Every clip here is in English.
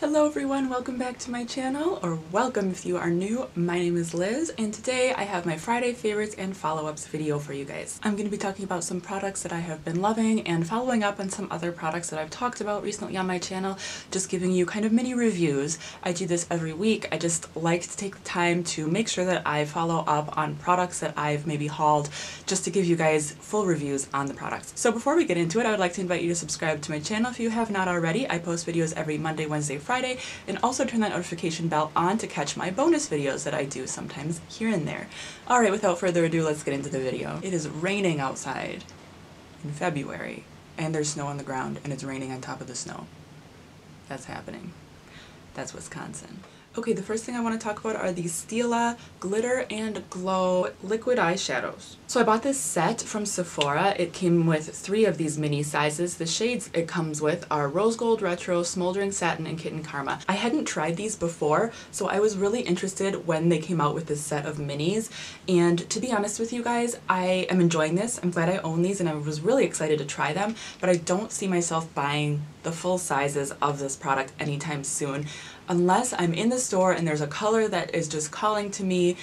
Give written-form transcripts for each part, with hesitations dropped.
Hello everyone, welcome back to my channel, or welcome if you are new. My name is Liz, and today I have my Friday favorites and follow-ups video for you guys. I'm going to be talking about some products that I have been loving and following up on some other products that I've talked about recently on my channel, just giving you kind of mini reviews. I do this every week. I just like to take the time to make sure that I follow up on products that I've maybe hauled, just to give you guys full reviews on the products. So before we get into it, I would like to invite you to subscribe to my channel if you have not already. I post videos every Monday, Wednesday, Friday, and also turn that notification bell on to catch my bonus videos that I do sometimes here and there. Alright, without further ado, let's get into the video. It is raining outside in February, and there's snow on the ground, and it's raining on top of the snow. That's happening. That's Wisconsin. Okay, the first thing I want to talk about are these Stila Glitter and Glow liquid eyeshadows. So I bought this set from Sephora. It came with 3 of these mini sizes. The shades it comes with are Rose Gold Retro, Smoldering Satin, and Kitten Karma. I hadn't tried these before, so I was really interested when they came out with this set of minis. And to be honest with you guys, I am enjoying this. I'm glad I own these, and I was really excited to try them, but I don't see myself buying the full sizes of this product anytime soon, unless I'm in the store and there's a color that is just calling to me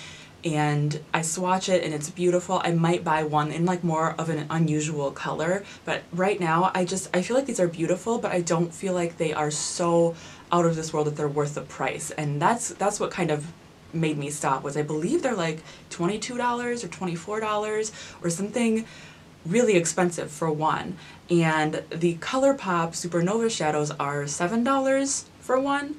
and I swatch it and it's beautiful. I might buy one in like more of an unusual color, but right now I feel like these are beautiful, but I don't feel like they are so out of this world that they're worth the price. And that's what kind of made me stop, was I believe they're like $22 or $24 or something really expensive for one. And the ColourPop Supernova shadows are $7 for one,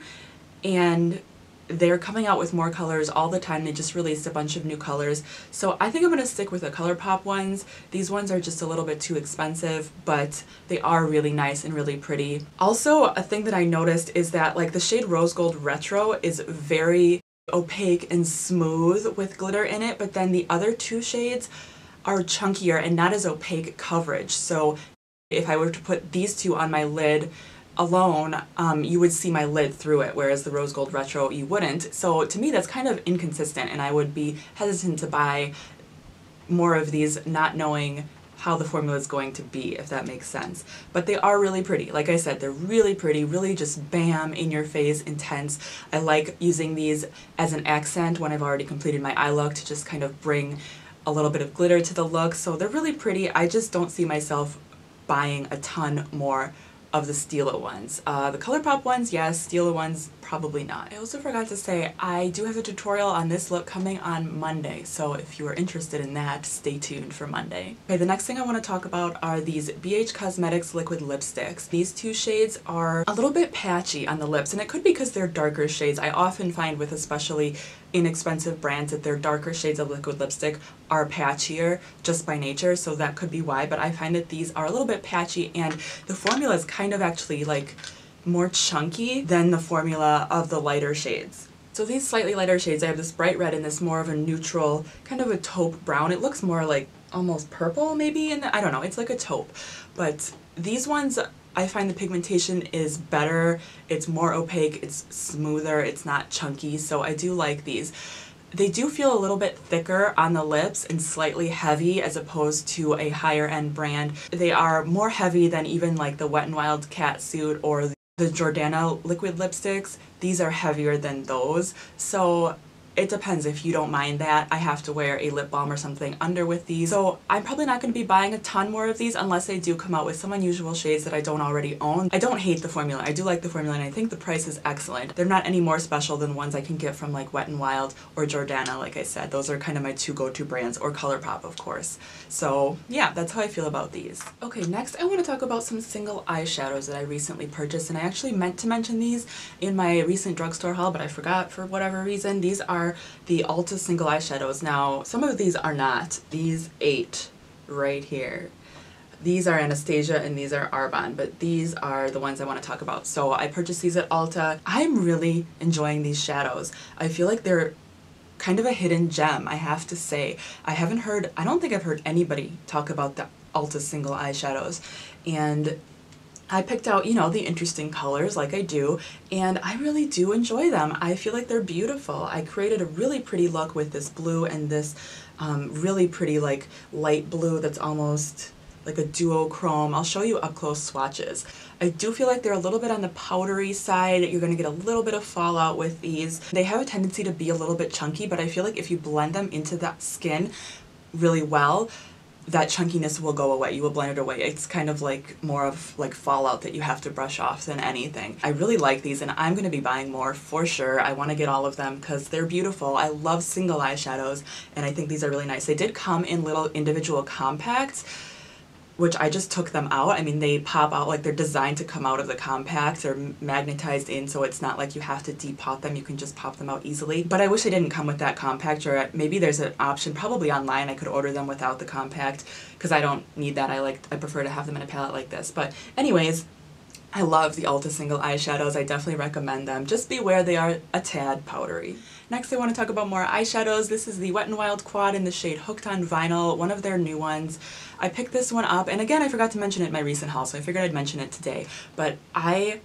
and they're coming out with more colors all the time. They just released a bunch of new colors. So I think I'm going to stick with the ColourPop ones. These ones are just a little bit too expensive, but they are really nice and really pretty. Also, a thing that I noticed is that like the shade Rose Gold Retro is very opaque and smooth with glitter in it, but then the other 2 shades are chunkier and not as opaque coverage. So if I were to put these 2 on my lid alone, you would see my lid through it, whereas the Rose Gold Retro you wouldn't. So to me that's kind of inconsistent, and I would be hesitant to buy more of these not knowing how the formula is going to be, if that makes sense. But they are really pretty. Like I said, they're really pretty, really just bam, in your face, intense. I like using these as an accent when I've already completed my eye look, to just kind of bring a little bit of glitter to the look. So they're really pretty. I just don't see myself buying a ton more of the Stila ones. The ColourPop ones, yes. Stila ones, probably not. I also forgot to say, I do have a tutorial on this look coming on Monday, so if you are interested in that, stay tuned for Monday. Okay, the next thing I want to talk about are these BH Cosmetics liquid lipsticks. These 2 shades are a little bit patchy on the lips, and it could be because they're darker shades. I often find with especially inexpensive brands that their darker shades of liquid lipstick are patchier just by nature, so that could be why, but I find that these are a little bit patchy, and the formula is kind of actually like more chunky than the formula of the lighter shades. So these slightly lighter shades, I have this bright red and this more of a neutral, kind of a taupe brown. It looks more like almost purple maybe, and I don't know, it's like a taupe. But these ones, I find the pigmentation is better, it's more opaque, it's smoother, it's not chunky, so I do like these. They do feel a little bit thicker on the lips and slightly heavy as opposed to a higher end brand. They are more heavy than even like the Wet n Wild Catsuit or the Jordana liquid lipsticks. These are heavier than those, so it depends. If you don't mind that, I have to wear a lip balm or something under with these. So I'm probably not going to be buying a ton more of these unless they do come out with some unusual shades that I don't already own. I don't hate the formula. I do like the formula, and I think the price is excellent. They're not any more special than ones I can get from like Wet n Wild or Jordana, like I said. Those are kind of my 2 go-to brands, or ColourPop, of course. So yeah, that's how I feel about these. Okay, next I want to talk about some single eyeshadows that I recently purchased, and I actually meant to mention these in my recent drugstore haul, but I forgot for whatever reason. These are the Ulta Single Eyeshadows. Now, some of these are not. These 8 right here. These are Anastasia and these are Arbonne, but these are the ones I want to talk about. So I purchased these at Ulta. I'm really enjoying these shadows. I feel like they're kind of a hidden gem, I have to say. I don't think I've heard anybody talk about the Ulta Single Eyeshadows. And I picked out, you know, the interesting colors like I do, and I really do enjoy them. I feel like they're beautiful. I created a really pretty look with this blue and this really pretty like light blue that's almost like a duochrome. I'll show you up close swatches. I do feel like they're a little bit on the powdery side. You're going to get a little bit of fallout with these. They have a tendency to be a little bit chunky, but I feel like if you blend them into that skin really well, that chunkiness will go away. You will blend it away. It's kind of like more of like fallout that you have to brush off than anything. I really like these and I'm going to be buying more for sure. I want to get all of them because they're beautiful. I love single eyeshadows and I think these are really nice. They did come in little individual compacts, which I just took them out. I mean, they pop out, like they're designed to come out of the compacts. They're magnetized in, so it's not like you have to depot them. You can just pop them out easily. But I wish they didn't come with that compact, or maybe there's an option, probably online, I could order them without the compact, because I don't need that. I prefer to have them in a palette like this. But anyways, I love the Ulta Single Eyeshadows. I definitely recommend them. Just beware they are a tad powdery. Next I want to talk about more eyeshadows. This is the Wet n Wild Quad in the shade Hooked on Vinyl, one of their new ones. I picked this one up, and again I forgot to mention it in my recent haul, so I figured I'd mention it today. But I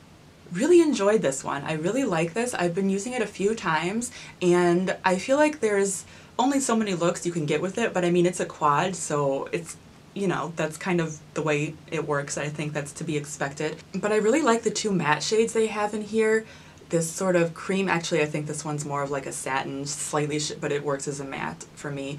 really enjoyed this one. I really like this. I've been using it a few times, and I feel like there's only so many looks you can get with it, but I mean it's a quad, so it's, you know, that's kind of the way it works. I think that's to be expected. But I really like the two matte shades they have in here. This sort of cream, actually I think this one's more of like a satin, slightly, but it works as a matte for me.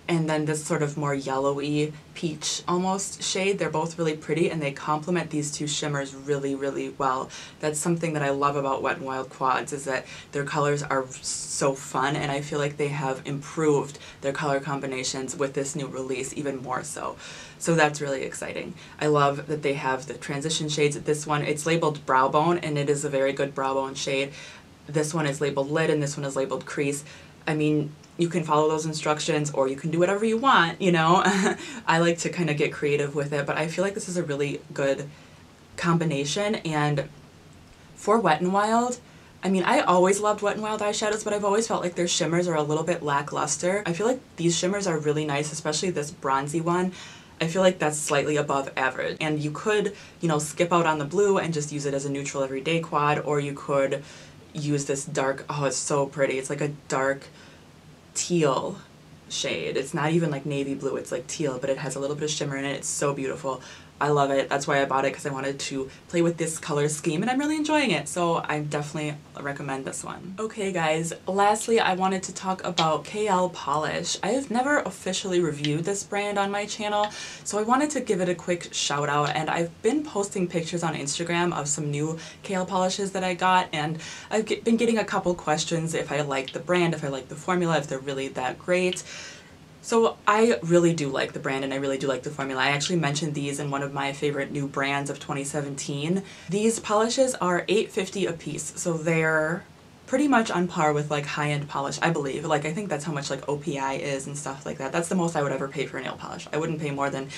And then this sort of more yellowy peach almost shade. They're both really pretty and they complement these two shimmers really, really well. That's something that I love about Wet n Wild Quads, is that their colors are so fun, and I feel like they have improved their color combinations with this new release even more so. So that's really exciting. I love that they have the transition shades. This one, it's labeled Brow Bone, and it is a very good brow bone shade. This one is labeled Lid and this one is labeled Crease. I mean, you can follow those instructions or you can do whatever you want, you know. I like to kind of get creative with it, but I feel like this is a really good combination. And for Wet n Wild, I mean, I always loved Wet n Wild eyeshadows, but I've always felt like their shimmers are a little bit lackluster. I feel like these shimmers are really nice, especially this bronzy one. I feel like that's slightly above average. And you could, you know, skip out on the blue and just use it as a neutral everyday quad, or you could use this dark, oh, it's so pretty. It's like a dark teal shade. It's not even like navy blue, it's like teal, but it has a little bit of shimmer in it. It's so beautiful. I love it. That's why I bought it, because I wanted to play with this color scheme and I'm really enjoying it. So I definitely recommend this one. Okay guys, lastly I wanted to talk about KL Polish. I have never officially reviewed this brand on my channel, so I wanted to give it a quick shout out, and I've been posting pictures on Instagram of some new KL polishes that I got, and I've been getting a couple questions if I like the brand, if I like the formula, if they're really that great. So I really do like the brand and I really do like the formula. I actually mentioned these in one of my favorite new brands of 2017. These polishes are $8.50 a piece, so they're pretty much on par with like high-end polish, I believe. Like, I think that's how much like OPI is and stuff like that. That's the most I would ever pay for a nail polish. I wouldn't pay more than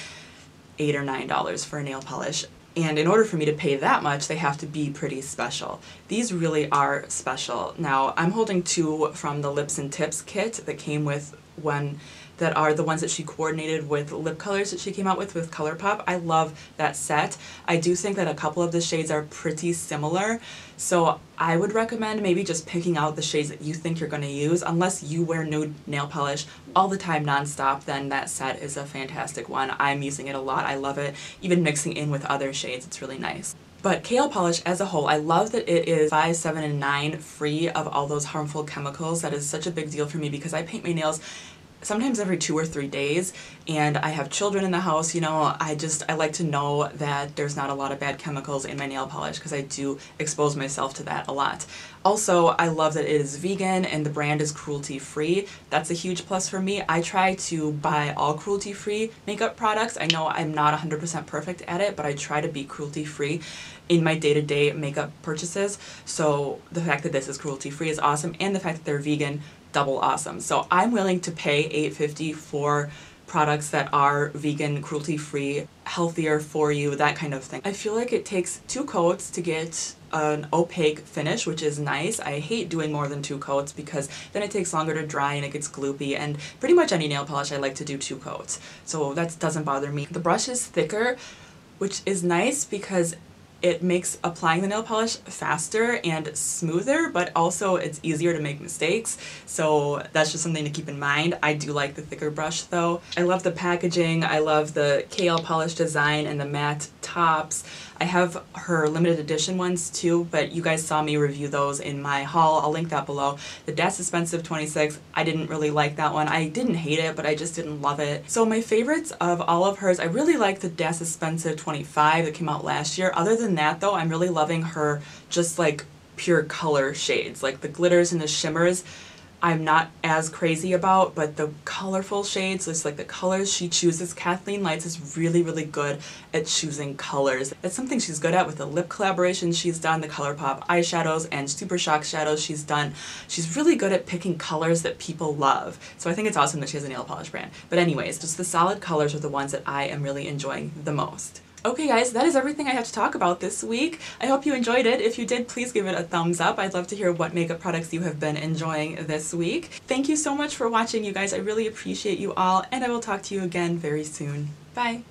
$8 or $9 for a nail polish. And in order for me to pay that much, they have to be pretty special. These really are special. Now, I'm holding two from the Lips and Tips kit that came with one, that are the ones that she coordinated with lip colors that she came out with ColourPop. I love that set. I do think that a couple of the shades are pretty similar, so I would recommend maybe just picking out the shades that you think you're going to use. Unless you wear nude nail polish all the time nonstop, then that set is a fantastic one. I'm using it a lot. I love it. Even mixing in with other shades, it's really nice. But KL Polish as a whole, I love that it is 5, 7, and 9 free of all those harmful chemicals. That is such a big deal for me because I paint my nails sometimes every 2 or 3 days, and I have children in the house, you know. I like to know that there's not a lot of bad chemicals in my nail polish because I do expose myself to that a lot. Also, I love that it is vegan and the brand is cruelty-free. That's a huge plus for me. I try to buy all cruelty-free makeup products. I know I'm not 100% perfect at it, but I try to be cruelty-free in my day-to-day makeup purchases. So the fact that this is cruelty-free is awesome, and the fact that they're vegan, double awesome. So I'm willing to pay $8.50 for products that are vegan, cruelty-free, healthier for you, that kind of thing. I feel like it takes 2 coats to get an opaque finish, which is nice. I hate doing more than 2 coats because then it takes longer to dry and it gets gloopy, and pretty much any nail polish I like to do 2 coats. So that doesn't bother me. The brush is thicker, which is nice because it makes applying the nail polish faster and smoother, but also it's easier to make mistakes. So that's just something to keep in mind. I do like the thicker brush though. I love the packaging. I love the KL polish design and the matte tops. I have her limited edition ones too, but you guys saw me review those in my haul. I'll link that below. The Das Expensive 26, I didn't really like that one. I didn't hate it, but I just didn't love it. So my favorites of all of hers, I really like the Das Expensive 25 that came out last year. Other than that though, I'm really loving her just like pure color shades, like the glitters and the shimmers. I'm not as crazy about, but the colorful shades, just like the colors she chooses, Kathleen Lights is really, really good at choosing colors. It's something she's good at with the lip collaborations she's done, the ColourPop eyeshadows and Super Shock shadows she's done. She's really good at picking colors that people love. So I think it's awesome that she has a nail polish brand. But anyways, just the solid colors are the ones that I am really enjoying the most. Okay guys, that is everything I have to talk about this week. I hope you enjoyed it. If you did, please give it a thumbs up. I'd love to hear what makeup products you have been enjoying this week. Thank you so much for watching, you guys. I really appreciate you all, and I will talk to you again very soon. Bye!